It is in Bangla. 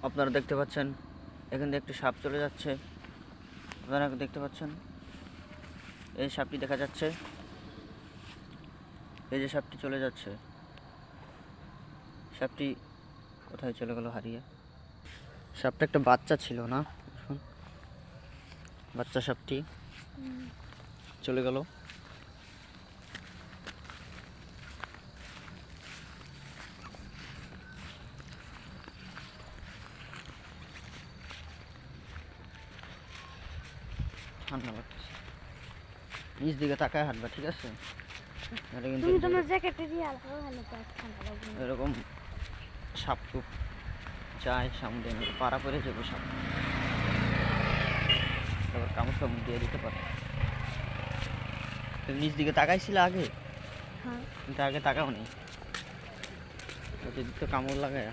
আপনারা দেখতে পাচ্ছেন এখান থেকে একটি সাপ চলে যাচ্ছে। আপনারা দেখতে পাচ্ছেন এই সাপটি দেখা যাচ্ছে, এই যে সাপটি চলে যাচ্ছে। সাপটি কোথায় চলে গেল হারিয়ে? সাপটা একটা বাচ্চা ছিল না, বাচ্চা সাপটি চলে গেল। ঠান্ডা লাগতেছে, নিচ দিকে তাকায় হাঁটবা, ঠিক আছে? এটা কিন্তু এরকম সাপ টুপ যায় সামনে, পাড়া পরে যাবে সাপ, তারপর কামড় টামড় দিয়ে দিতে পারে। নিচ দিকে তাকাইছিল আগে, কিন্তু আগে তাকাও নেই, তো কামড় লাগায়।